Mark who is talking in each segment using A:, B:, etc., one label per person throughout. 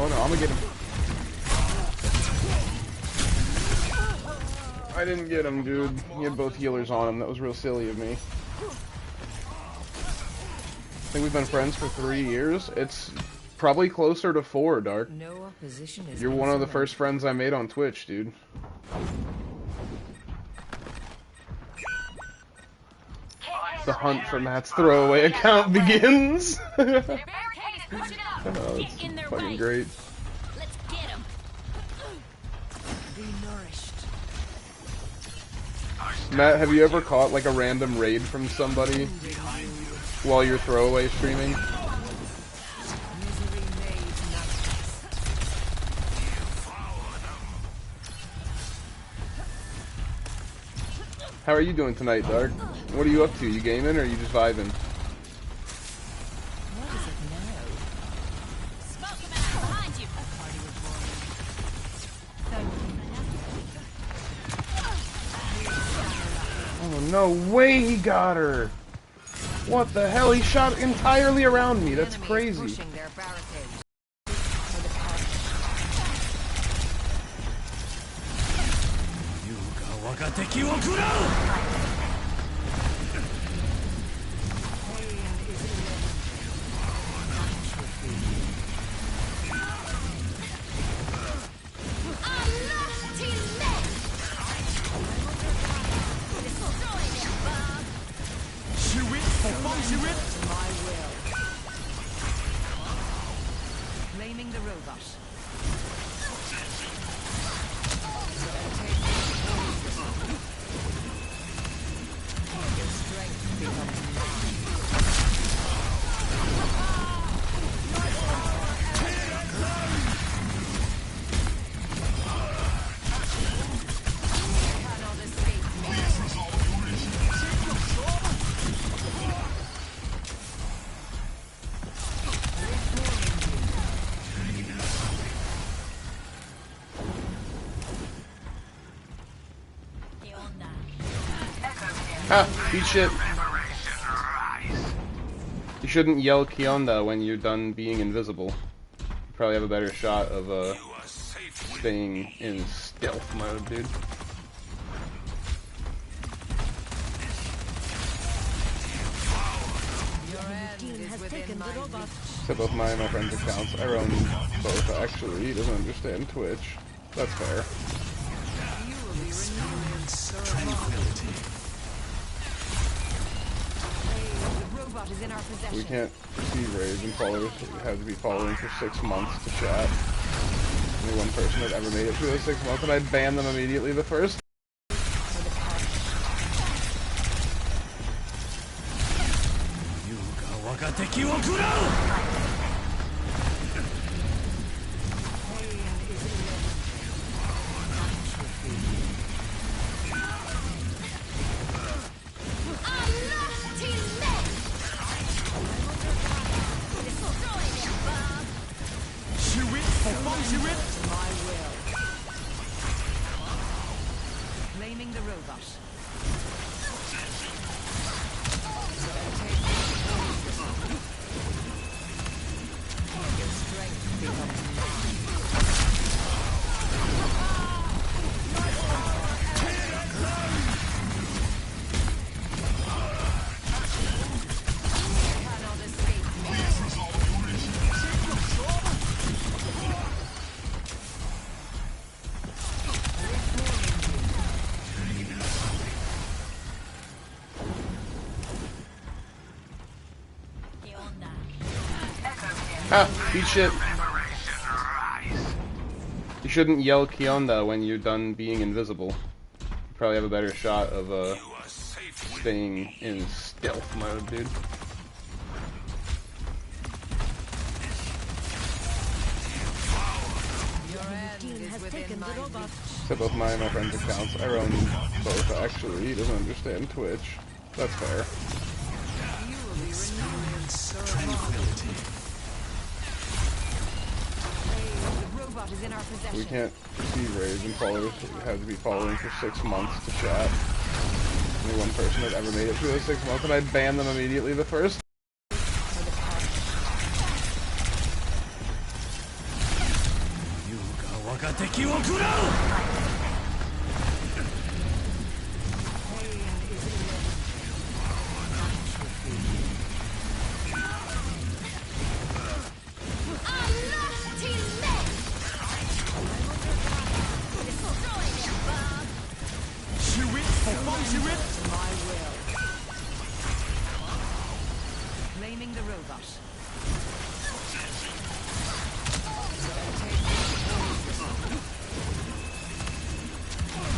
A: Oh no, I'm gonna get him. I didn't get him, dude. He had both healers on him. That was real silly of me. I think we've been friends for 3 years. It's probably closer to 4, Dark.
B: No opposition is
A: You're one of the first friends I made on Twitch, dude. The hunt for Matt's throwaway account begins. Oh, that's fucking great.
C: Let's get him.
B: Be nourished.
A: Matt, have you ever caught like a random raid from somebody while you're throwaway streaming?
B: Misery made manifest.
A: How are you doing tonight, Dark? What are you up to? You gaming or are you just vibing?
B: What is it now?
C: Smoke him out behind you.
B: A party of warriors. Thank you.
A: Oh, no way he got her! What the hell? He shot entirely around me. That's
B: Enemies
A: crazy.
B: pushing their barricades. For the party. My will. Claiming the robot. Your strength becomes mine. Cannot escape me.
A: Ha! Eat shit. You shouldn't yell Kionda when you're done being invisible. You probably have a better shot of staying in stealth mode, dude.
B: Your end is within my reach.
A: Except both my and my friend's accounts. I run both, actually. He doesn't understand Twitch. That's fair.
B: You will be renewed in ceremony. The robot is in our possession.
A: We can't receive raids and followers. We had to be following for 6 months to chat. Only one person had ever made it through those 6 months, and I banned them immediately the first.
B: For the party. My will. Claiming the robot. Your strength becomes mine. Cannot escape me.
A: Ha! Eat shit. You shouldn't yell Kionda when you're done being invisible. You probably have a better shot of staying in stealth mode, dude.
B: Your end is within my reach.
A: Except both my and my friend's accounts. I run both, actually. He doesn't understand Twitch. That's fair.
B: You will be renewed in ceremony. The robot is in our possession.
A: We can't receive raids and followers. We had to be following for 6 months to chat. Only one person had ever made it through those 6 months, and I banned them immediately the first.
B: For the party.
D: が敵を食らう。
B: Blaming the robot.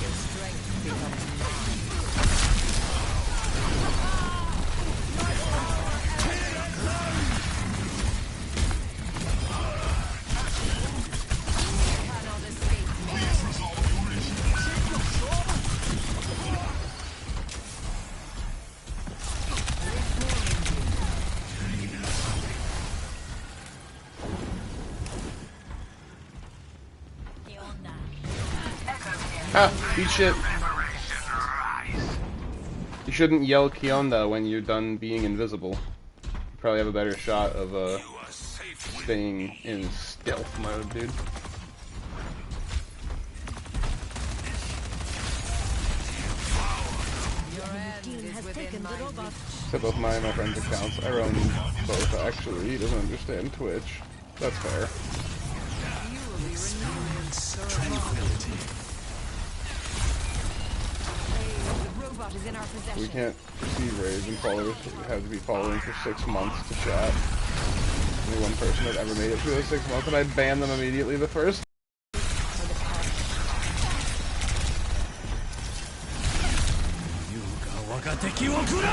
B: Your strength becomes mine. Cannot escape me.
C: ¿Qué onda?
A: Ah, eat shit. You shouldn't yell Kionda when you're done being invisible. You probably have a better shot of staying in stealth mode, dude.
B: Your end is within my reach.
A: So both mine and my friend's accounts. I run both, actually. He doesn't understand Twitch. That's fair.
B: You will be renewed. Tranquility. The robot is in our possession.
A: We can't receive raids and followers. We have to be following for 6 months to chat. Only one person had ever made it through those 6 months, and I'd ban them immediately the first.
D: 我が敵を食らう。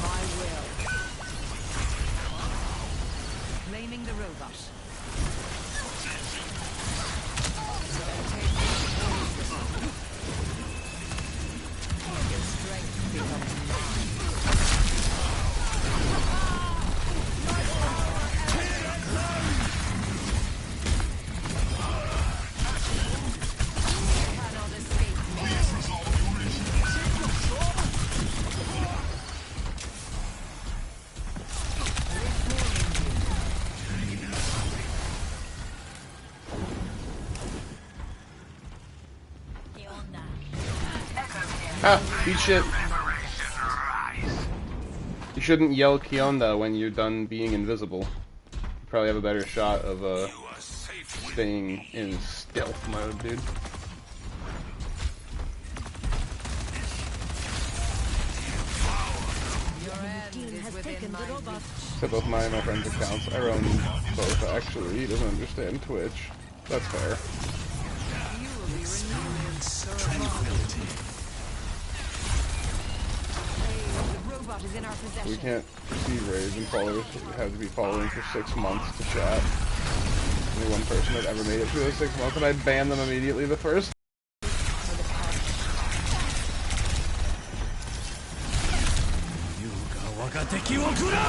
B: My will. Blaming the robot. Your strength becomes mine. Cannot escape me.
C: ¿Qué onda?
A: Ah, eat shit. You shouldn't yell Kionda when you're done being invisible. You probably have a better shot of staying in stealth mode, dude.
B: Your end is within my reach.
A: So both mine and my friend's accounts. I run both, actually. He doesn't understand Twitch. That's fair.
B: You will be renewed. Tranquility. The robot is in our possession.
A: We can't receive raids and followers. We have to be following for 6 months to chat. Only one person had ever made it through those 6 months, and I'd ban them immediately the first.
D: 我が敵を食らう。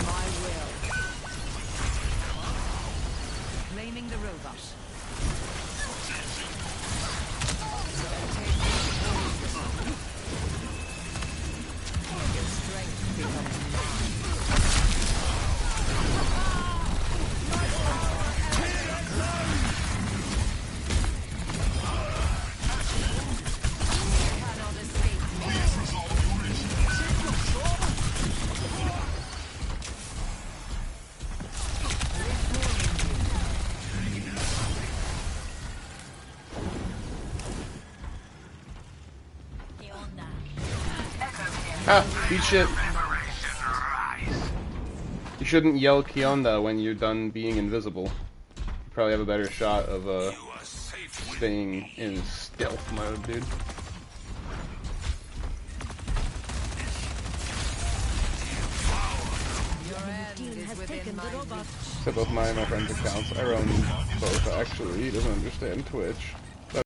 B: My will. Blaming the robot. Your strength becomes mine. Cannot escape me.
C: ¿Qué onda?
A: Ah, eat shit. You shouldn't yell Kionda when you're done being invisible. You probably have a better shot of staying in stealth mode, dude.
B: within my reach.
A: Except both mine and my friend's accounts. I run both actually. He doesn't understand Twitch.